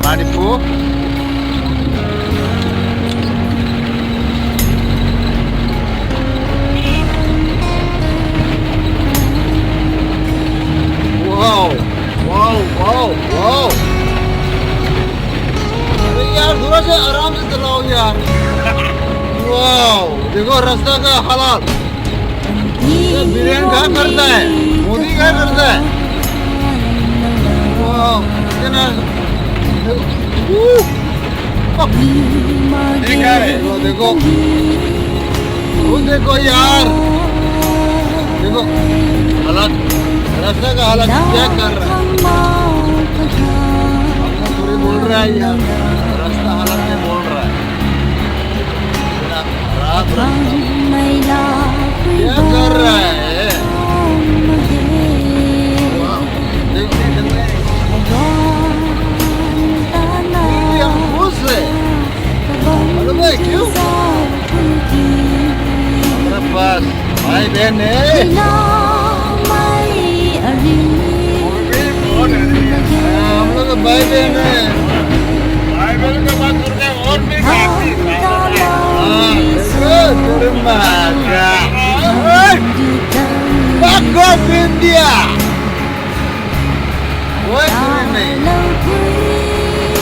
Manipu. Wow, wow, wow, wow. अरे यार थोड़ा सा आराम से चलाओ यार. वाओ, देखो रास्ता का हालात. ये बीरेन क्या करता है? मोदी क्या करता है? वाओ, कितना देखा है? देखो, वो देखो यार, देखो हालात, रास्ता का हालात क्या कर रहा है? अपना थोड़ी बोल रहा है यार, रास्ता हालात में बोल रहा है. खराब रास्ता क्या कर रहा है? देखो हम खुश है. अरे भाई क्यों? हमारे पास भाई बहन है. हम लोग भाई बहन है. भाई बहन के बाद तुझे और भी काफी. Fuck off India! कोई नहीं.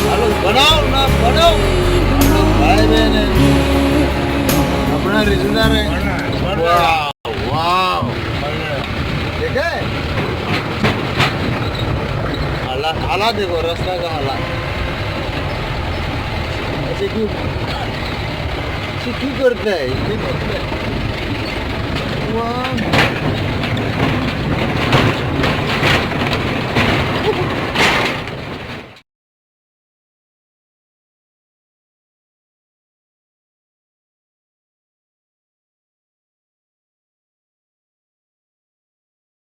हेलो बनाओ ना बनाओ. भाई बहन है. अपना रिश्तेदार है. वाह वाह. देखे? हालात देखो रास्ता का हालात. ऐसे क्यों करता है? वाह